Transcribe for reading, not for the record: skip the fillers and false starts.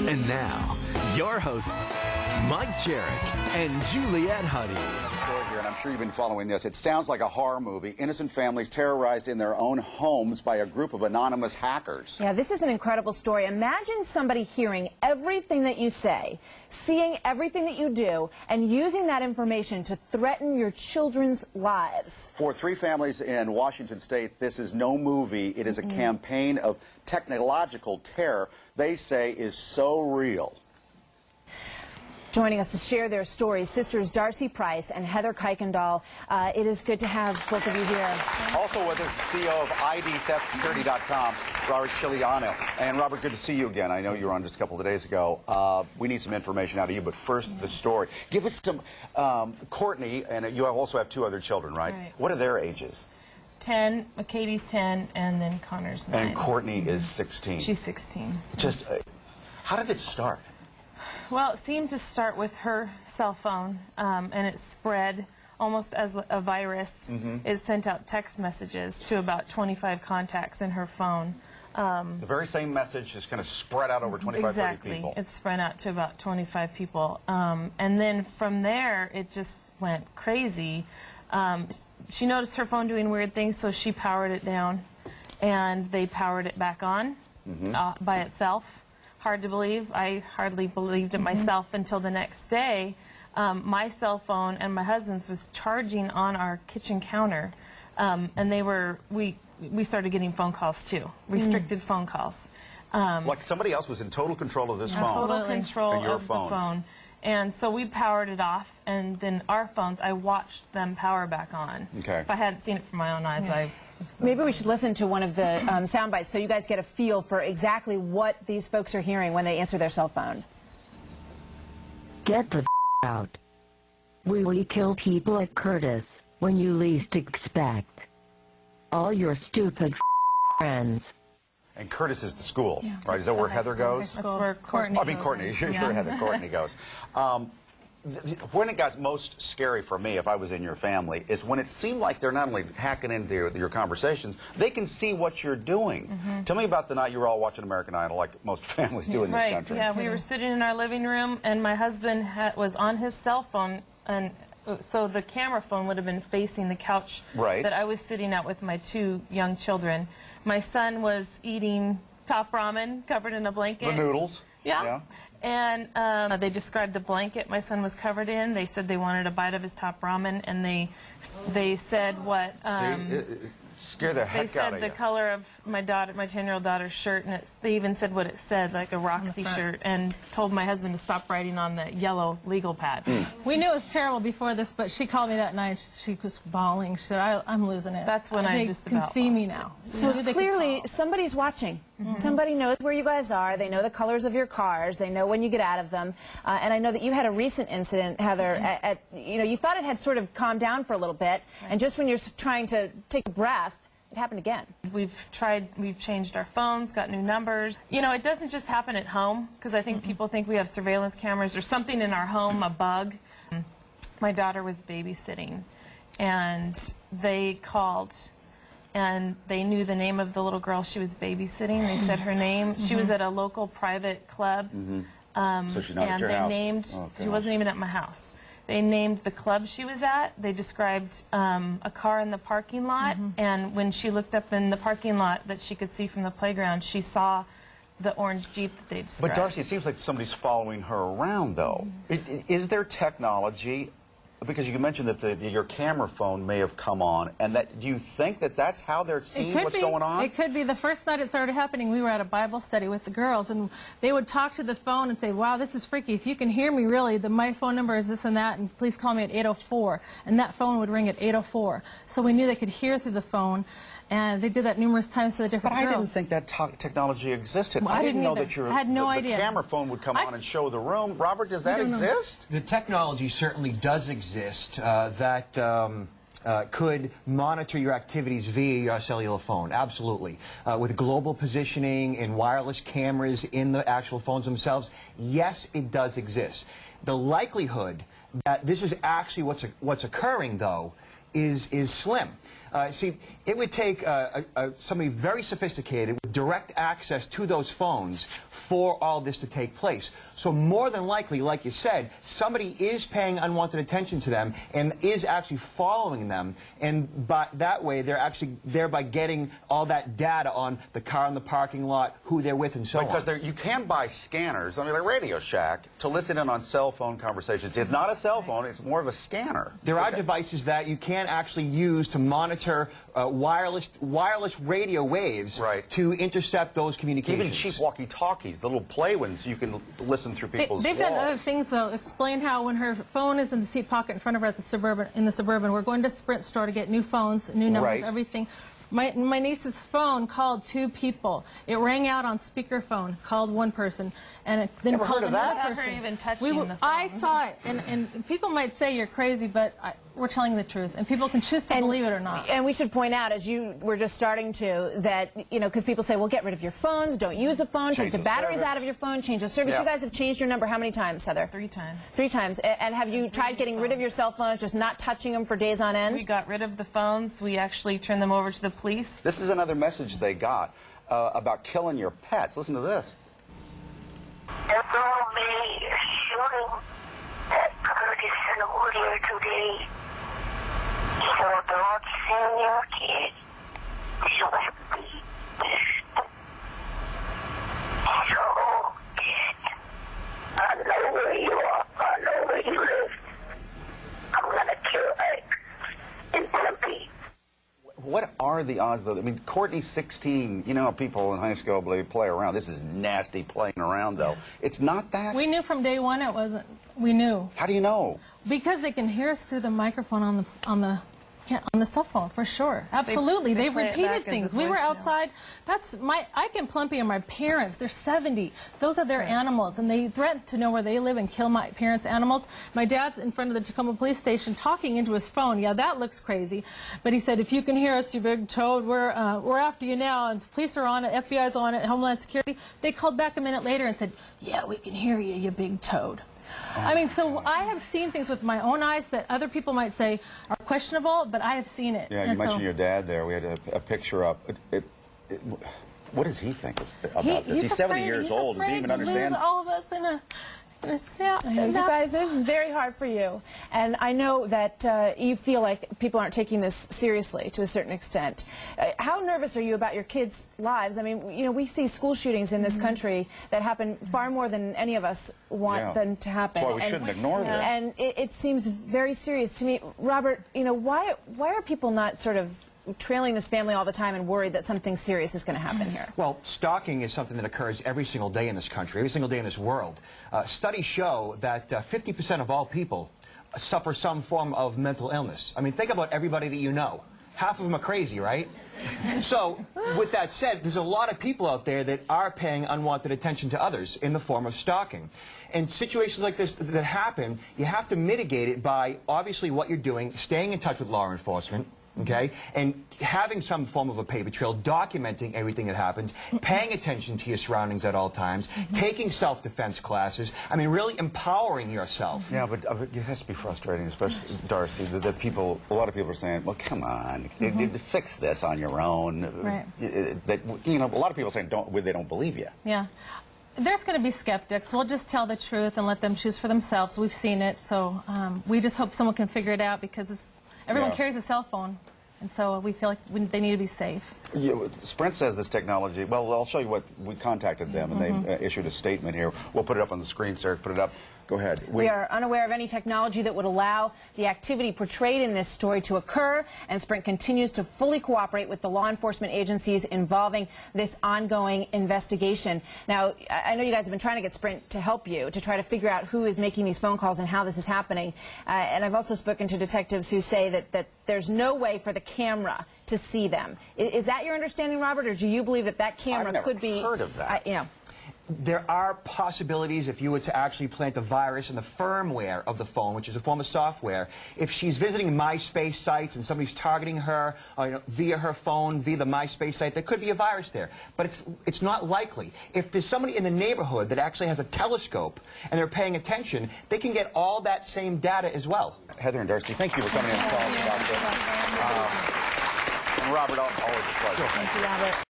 And now, your hosts, Mike Jarek and Juliette Huddy. And I'm sure you've been following this. It sounds like a horror movie. Innocent families terrorized in their own homes by a group of anonymous hackers. Yeah, this is an incredible story. Imagine somebody hearing everything that you say, seeing everything that you do, and using that information to threaten your children's lives. For 3 families in Washington State, this is no movie. It is a campaign of technological terror they say is so real. Joining us to share their stories, sisters Darcy Price and Heather Kuykendall. It is good to have both of you here. Also with us, CEO of IDTheftSecurity.com, Robert Chiliano. And Robert, good to see you again. I know you were on just a couple of days ago. We need some information out of you, but first the story. Give us some, Courtney, and you also have 2 other children, right? What are their ages? 10, Katie's 10, and then Connor's 9. And Courtney is 16. She's 16. Just, how did it start? Well, it seemed to start with her cell phone, and it spread almost as a virus. It sent out text messages to about 25 contacts in her phone. The very same message is kind of spread out over 25, 30 people. Exactly. It spread out to about 25 people. And then from there, it just went crazy. She noticed her phone doing weird things, so she powered it down, and they powered it back on by itself. Hard to believe. I hardly believed it myself until the next day. My cell phone and my husband's was charging on our kitchen counter, and we started getting phone calls too, restricted phone calls. Like somebody else was in total control of this phone. Total control and your of phones. the phone. And so we powered it off, and then our phones, I watched them power back on. Okay. If I hadn't seen it from my own eyes, Maybe we should listen to one of the sound bites so you guys get a feel for exactly what these folks are hearing when they answer their cell phone. Get the out. We kill people at Curtis when you least expect. All your stupid friends. And Curtis is the school, right? Is that where Heather goes? That's where Courtney I mean, Courtney. You're Heather. Courtney goes. When it got most scary for me, if I was in your family, is when it seemed like they're not only hacking into your conversations, they can see what you're doing. Tell me about the night you were all watching American Idol, like most families do in this country. Yeah, we were sitting in our living room, and my husband was on his cell phone, and so the camera phone would have been facing the couch that I was sitting at with my 2 young children. My son was eating top ramen covered in a blanket. The noodles. Yeah. And they described the blanket my son was covered in. They said they wanted a bite of his top ramen, and they said what... Scare the heck out of you. They said the color of my 10-year-old daughter's shirt, and they even said what it said, like a Roxy shirt, and told my husband to stop writing on the yellow legal pad. We knew it was terrible before this, but she called me that night. She was bawling. She said, I'm losing it. That's when I just can see me now. So clearly, somebody's watching. Somebody knows where you guys are. They know the colors of your cars. They know when you get out of them. And I know that you had a recent incident, Heather. You thought it had sort of calmed down for a little bit, and just when you're trying to take a breath, it happened again. We've changed our phones, got new numbers. You know, it doesn't just happen at home, because I think people think we have surveillance cameras or something in our home, a bug. My daughter was babysitting, and they called, and they knew the name of the little girl she was babysitting. They said her name. She was at a local private club. So she's not at your house? She wasn't even at my house. They named the club she was at. They described a car in the parking lot, and when she looked up in the parking lot that she could see from the playground, she saw the orange Jeep that they described. But Darcy, it seems like somebody's following her around, though. Is there technology? Because you mentioned that your camera phone may have come on, and do you think that that's how they're seeing what's going on? It could be. The first night it started happening, we were at a Bible study with the girls, and they would talk to the phone and say, wow, this is freaky. If you can hear me, really, my phone number is this and that, and please call me at 804. And that phone would ring at 804. So we knew they could hear through the phone. And they did that numerous times to the different girls. But I didn't think that technology existed. Well, I didn't know either. that I had no idea. The camera phone would come on and show the room. Robert, does that exist? The technology certainly does exist that could monitor your activities via your cellular phone, absolutely. With global positioning and wireless cameras in the actual phones themselves, yes, it does exist. The likelihood that this is actually what's occurring, though, is slim. See, it would take somebody very sophisticated with direct access to those phones for all this to take place. So more than likely, like you said, somebody is paying unwanted attention to them and is actually following them, and by that way they're actually thereby getting all that data on the car in the parking lot, who they're with, and so on. Because you can buy scanners, I mean, like Radio Shack, to listen in on cell phone conversations. It's not a cell phone, it's more of a scanner. There are devices that you can actually use to monitor wireless radio waves to intercept those communications. Even cheap walkie-talkies, the little play ones, you can listen through people's They've done other things, though. Explain how when her phone is in the seat pocket in front of her at the Suburban, we're going to Sprint store to get new phones, new numbers, everything. My niece's phone called 2 people. It rang out on speakerphone, called 1 person, and it then called another person. Never even touching the phone. I saw it, and people might say you're crazy, but we're telling the truth, and people can choose to believe it or not. And we should point out, as you were just starting to, that, you know, because people say, well, get rid of your phones, don't use a phone, take the batteries out of your phone, change the service. You guys have changed your number how many times, Heather? 3 times. 3 times. And have you tried getting rid of your cell phones, just not touching them for days on end? We got rid of the phones. We actually turned them over to the police. This is another message they got about killing your pets. Listen to this. They told me shooting at Curtis and Woodier today. So don't send your kids to be pissed. So, kid, I know where you are. I know where you live. I'm gonna kill Ike in Tempe. What are the odds, though? I mean, Courtney's 16. You know how people in high school play around. This is nasty playing around, though. It's not that. We knew from day one it wasn't. We knew. How do you know? Because they can hear us through the microphone on the cell phone, for sure. Absolutely. They've repeated things. We were outside. That's Ike and Plumpy are my parents. They're 70. Those are their animals, and they threaten to know where they live and kill my parents' animals. My dad's in front of the Tacoma police station talking into his phone. Yeah, that looks crazy. But he said, if you can hear us, you big toad, we're after you now. And the police are on it, FBI's on it, Homeland Security. They called back a minute later and said, yeah, we can hear you, you big toad. I mean, so I have seen things with my own eyes that other people might say are questionable, but I have seen it. Yeah, you mentioned your dad there. We had a picture up. What does he think about this? He's 70 years old. Does he even understand? Lose all of us in a snap. You guys, this is very hard for you. And I know that you feel like people aren't taking this seriously to a certain extent. How nervous are you about your kids' lives? I mean, you know, we see school shootings in this country that happen far more than any of us want them to happen. That's why we shouldn't ignore this. And it seems very serious to me. Robert, you know, why are people not sort of trailing this family all the time and worried that something serious is going to happen here? Well, stalking is something that occurs every single day in this country, every single day in this world. Studies show that 50% of all people suffer some form of mental illness. I mean, think about everybody that you know. Half of them are crazy, right? So, with that said, there's a lot of people out there that are paying unwanted attention to others in the form of stalking. And situations like this that happen, you have to mitigate it by, obviously, what you're doing, staying in touch with law enforcement, okay, and having some form of a paper trail, documenting everything that happens, paying attention to your surroundings at all times, taking self-defense classes. I mean, really empowering yourself. Yeah, but it has to be frustrating, especially, Darcy, that a lot of people are saying, well, come on, fix this on your own. Right. You know, a lot of people are saying they don't believe you. Yeah. There's going to be skeptics. We'll just tell the truth and let them choose for themselves. We've seen it, so we just hope someone can figure it out, because everyone carries a cell phone. And so we feel like they need to be safe. Yeah, Sprint says this technology, well, I'll show you what we contacted them, and they issued a statement here. We'll put it up on the screen, Sarah. Put it up. Go ahead. We are unaware of any technology that would allow the activity portrayed in this story to occur, and Sprint continues to fully cooperate with the law enforcement agencies involving this ongoing investigation. Now, I know you guys have been trying to get Sprint to help you, to try to figure out who is making these phone calls and how this is happening. And I've also spoken to detectives who say that there's no way for the camera to see them. Is that your understanding, Robert, or do you believe that camera could be... I've never heard of that. You know. There are possibilities if you were to actually plant a virus in the firmware of the phone, which is a form of software. If she's visiting MySpace sites and somebody's targeting her via her phone, via the MySpace site, there could be a virus there. But it's not likely. If there's somebody in the neighborhood that actually has a telescope and they're paying attention, they can get all that same data as well. Heather and Darcy, thank you for coming in and telling us about this. And Robert, always a pleasure. Thank you, Robert.